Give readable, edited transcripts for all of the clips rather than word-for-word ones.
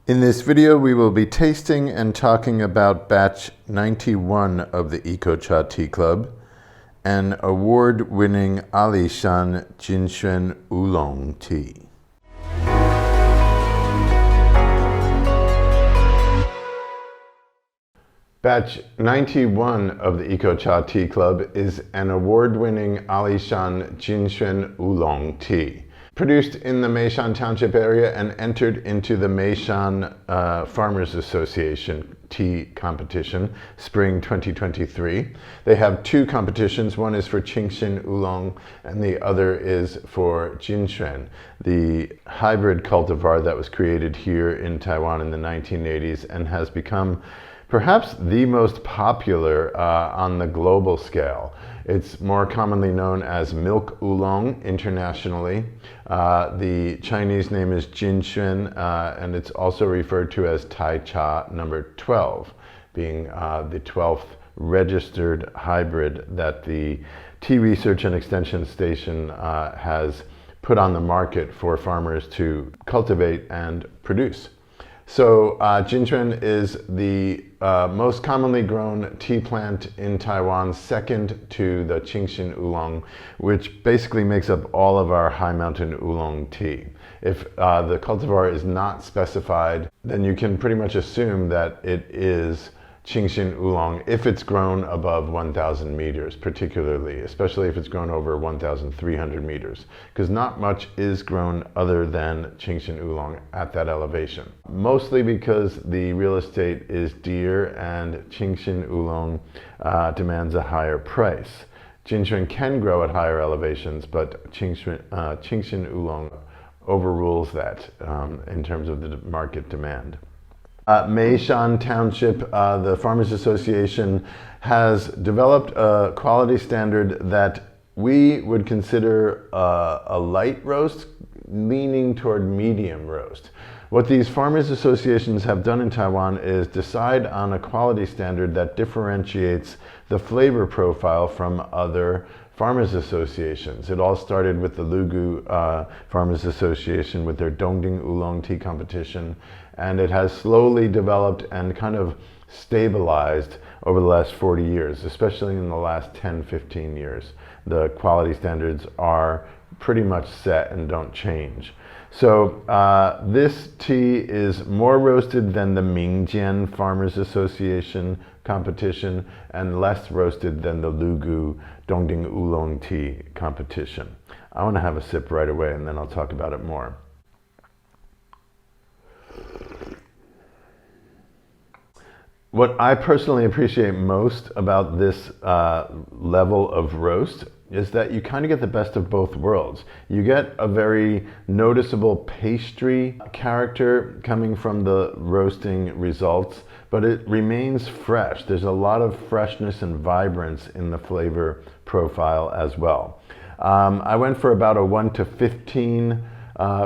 In this video, we will be tasting and talking about batch 91 of the EcoCha Tea Club, an award-winning Alishan Jin Xuan Oolong Tea. Batch 91 of the EcoCha Tea Club is an award-winning Alishan Jin Xuan Oolong Tea. Produced in the Meishan Township area and entered into the Meishan Farmers Association tea competition, spring 2023. They have two competitions. One is for Qing Xin Oolong and the other is for Jin Xuan, the hybrid cultivar that was created here in Taiwan in the 1980s and has become perhaps the most popular on the global scale. It's more commonly known as milk oolong internationally. The Chinese name is Jin Xuan, and it's also referred to as Tai Cha number 12, being the 12th registered hybrid that the Tea Research and Extension Station has put on the market for farmers to cultivate and produce. So Jin Xuan is the most commonly grown tea plant in Taiwan, second to the Qing Xin Oolong, which basically makes up all of our High Mountain Oolong tea. If the cultivar is not specified, then you can pretty much assume that it is Qing Xin Oolong if it's grown above 1,000 meters, particularly, especially if it's grown over 1,300 meters, because not much is grown other than Qing Xin Oolong at that elevation. Mostly because the real estate is dear and Qing Xin Oolong demands a higher price. Jin Xuan can grow at higher elevations, but Qing Xin Oolong overrules that in terms of the market demand. Meishan Township, the Farmers Association, has developed a quality standard that we would consider a light roast, leaning toward medium roast. What these farmers associations have done in Taiwan is decide on a quality standard that differentiates the flavor profile from other farmers associations. It all started with the Lugu Farmers Association with their Dongding Oolong Tea competition, and it has slowly developed and kind of stabilized over the last 40 years, especially in the last 10-15 years. The quality standards are pretty much set and don't change. So this tea is more roasted than the Mingjian Farmers Association competition and less roasted than the Lugu Dongding Oolong Tea competition. I want to have a sip right away and then I'll talk about it more. What I personally appreciate most about this level of roast is that you kind of get the best of both worlds. You get a very noticeable pastry character coming from the roasting results, but it remains fresh. There's a lot of freshness and vibrance in the flavor profile as well. I went for about a 1:15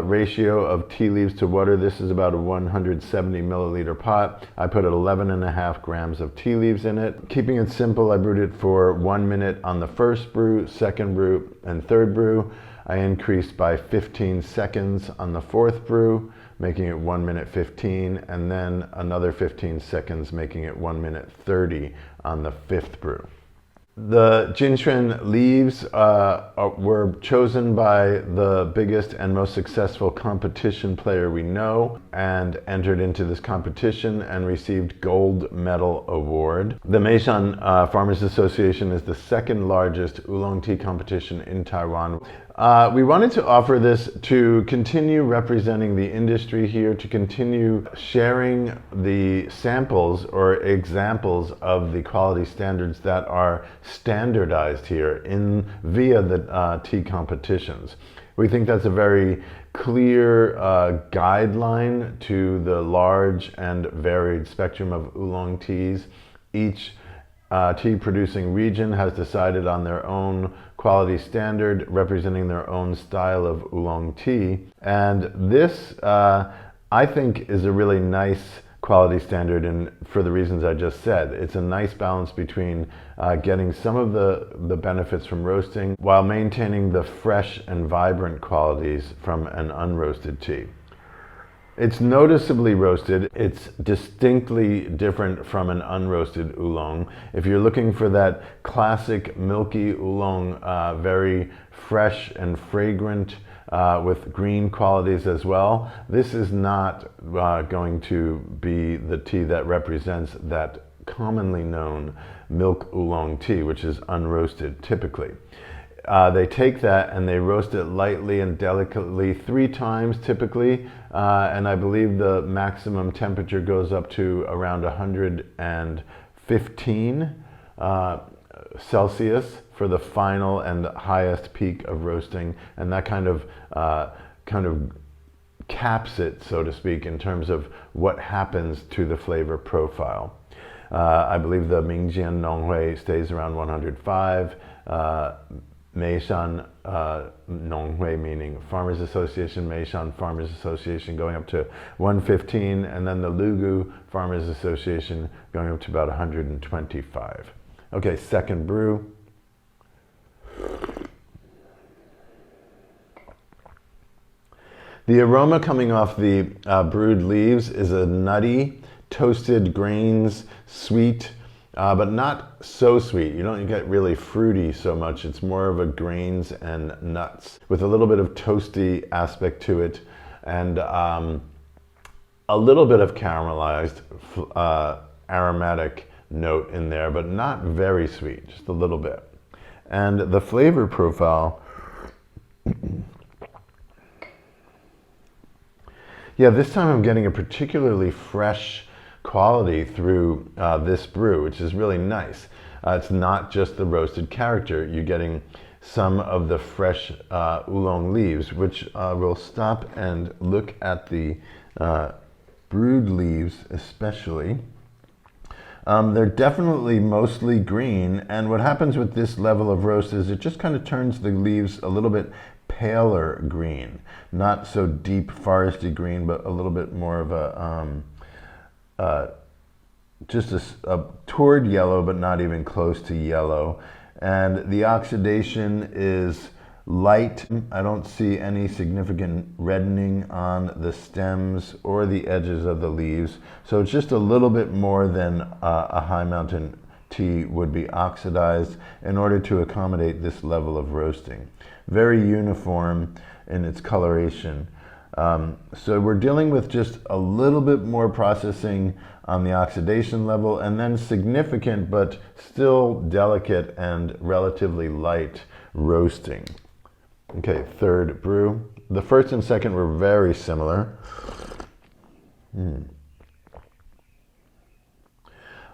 ratio of tea leaves to water. This is about a 170 milliliter pot. I put 11.5 grams of tea leaves in it. Keeping it simple, I brewed it for 1 minute on the first brew, second brew, and third brew. I increased by 15 seconds on the fourth brew, making it 1 minute 15, and then another 15 seconds, making it 1 minute 30 on the fifth brew. The Jin Xuan leaves were chosen by the biggest and most successful competition player we know and entered into this competition and received gold medal award. The Meishan Farmers Association is the second largest oolong tea competition in Taiwan. We wanted to offer this to continue representing the industry here, to continue sharing the samples or examples of the quality standards that are standardized here via the tea competitions. We think that's a very clear guideline to the large and varied spectrum of oolong teas. Each tea producing region has decided on their own quality standard representing their own style of oolong tea, and this I think is a really nice quality standard, and for the reasons I just said. It's a nice balance between getting some of the benefits from roasting while maintaining the fresh and vibrant qualities from an unroasted tea. It's noticeably roasted. It's distinctly different from an unroasted oolong. If you're looking for that classic milky oolong, very fresh and fragrant, with green qualities as well, this is not going to be the tea that represents that commonly known milk oolong tea, which is unroasted typically. They take that and they roast it lightly and delicately 3 times typically, and I believe the maximum temperature goes up to around 115 Celsius for the final and highest peak of roasting, and that kind of caps it, so to speak, in terms of what happens to the flavor profile. I believe the Mingjian Nonghui stays around 105. Meishan Nonghui, meaning Farmers Association, Meishan Farmers Association going up to 115, and then the Lugu Farmers Association going up to about 125. Okay, second brew. The aroma coming off the brewed leaves is a nutty, toasted grains, sweet, but not so sweet. You don't get really fruity so much. It's more of a grains and nuts with a little bit of toasty aspect to it, and a little bit of caramelized aromatic note in there, but not very sweet, just a little bit. And the flavor profile, yeah, this time I'm getting a particularly fresh quality through this brew, which is really nice. It's not just the roasted character. You're getting some of the fresh oolong leaves, which we'll stop and look at the brewed leaves especially. They're definitely mostly green, and what happens with this level of roast is it just kind of turns the leaves a little bit paler green. Not so deep foresty green, but a little bit more of a just a toward yellow, but not even close to yellow. And the oxidation is light. I don't see any significant reddening on the stems or the edges of the leaves. So it's just a little bit more than a High Mountain tea would be oxidized in order to accommodate this level of roasting. Very uniform in its coloration. So we're dealing with just a little bit more processing on the oxidation level, and then significant but still delicate and relatively light roasting. Okay, third brew. The first and second were very similar.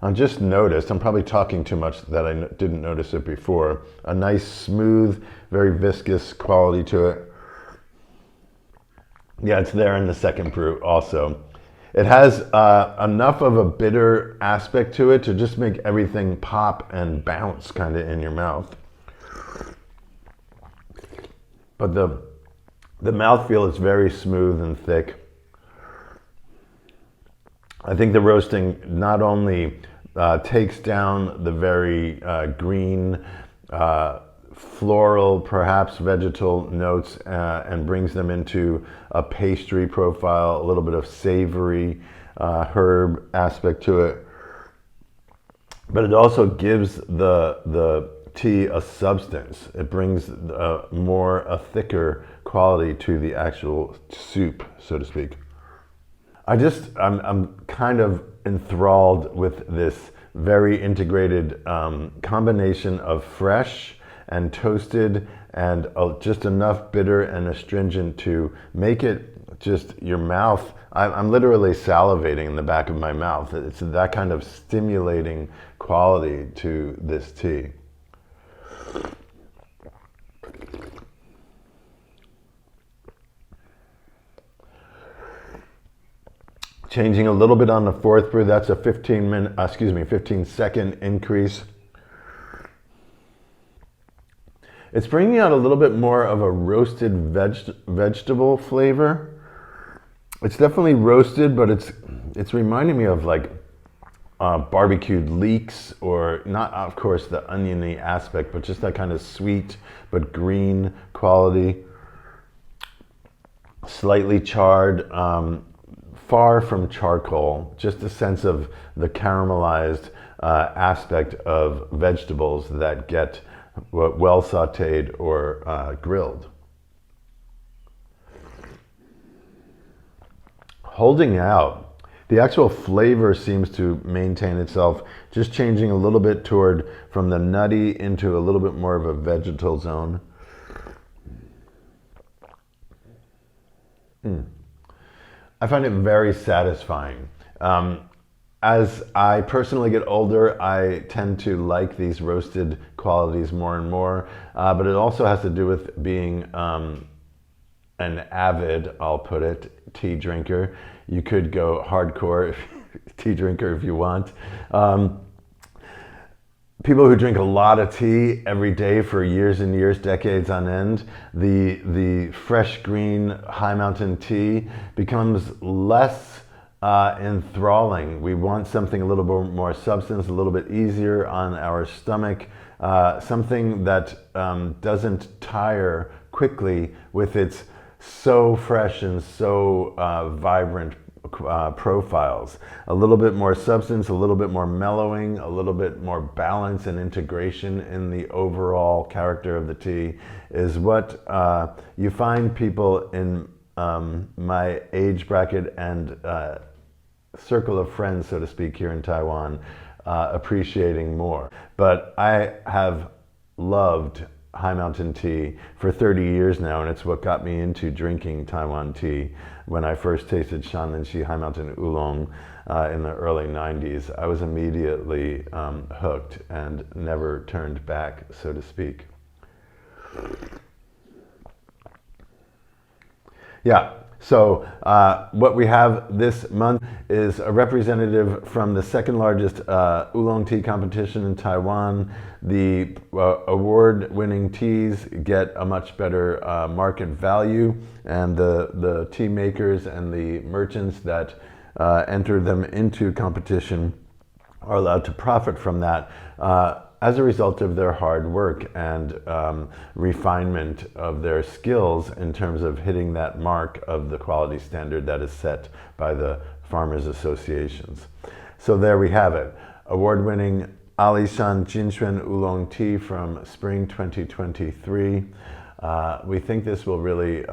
I just noticed, I'm probably talking too much that I didn't notice it before, a nice smooth, very viscous quality to it. Yeah, it's there in the second brew also. It has enough of a bitter aspect to it to just make everything pop and bounce kind of in your mouth. But the mouthfeel is very smooth and thick. I think the roasting not only takes down the very green, floral, perhaps vegetal notes and brings them into a pastry profile, a little bit of savory herb aspect to it. But it also gives the tea a substance. It brings a thicker quality to the actual soup, so to speak. I'm kind of enthralled with this very integrated combination of fresh and toasted and just enough bitter and astringent to make it just your mouth. I'm literally salivating in the back of my mouth. It's that kind of stimulating quality to this tea. Changing a little bit on the fourth brew, that's a 15-second increase. It's bringing out a little bit more of a roasted vegetable flavor. It's definitely roasted, but it's reminding me of like barbecued leeks, or not, of course, the oniony aspect, but just that kind of sweet but green quality. Slightly charred, far from charcoal, just a sense of the caramelized aspect of vegetables that get well sauteed or grilled. Holding out, the actual flavor seems to maintain itself, just changing a little bit toward from the nutty into a little bit more of a vegetal zone. I find it very satisfying. As I personally get older, I tend to like these roasted qualities more and more, but it also has to do with being an avid, I'll put it, tea drinker. You could go hardcore tea drinker if you want. People who drink a lot of tea every day for years and years, decades on end, the fresh green High Mountain tea becomes less enthralling. We want something a little bit more substance, a little bit easier on our stomach, something that doesn't tire quickly with its so fresh and so vibrant profiles. A little bit more substance, a little bit more mellowing, a little bit more balance and integration in the overall character of the tea is what you find people in my age bracket and circle of friends, so to speak, here in Taiwan, appreciating more. But I have loved High Mountain tea for 30 years now, and it's what got me into drinking Taiwan tea. When I first tasted Shanlinshi High Mountain Oolong in the early 90s, I was immediately hooked and never turned back, so to speak. Yeah, so what we have this month is a representative from the second largest oolong tea competition in Taiwan. The award-winning teas get a much better market value, and the tea makers and the merchants that enter them into competition are allowed to profit from that as a result of their hard work and refinement of their skills in terms of hitting that mark of the quality standard that is set by the farmers' associations. So there we have it. Award-winning Alishan Jin Xuan Oolong Tea from spring 2023. We think this will really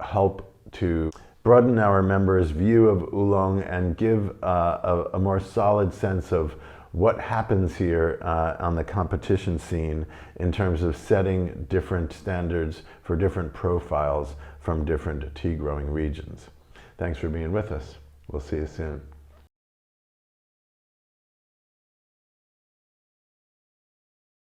help to broaden our members' view of oolong and give a more solid sense of what happens here on the competition scene in terms of setting different standards for different profiles from different tea growing regions. Thanks for being with us. We'll see you soon.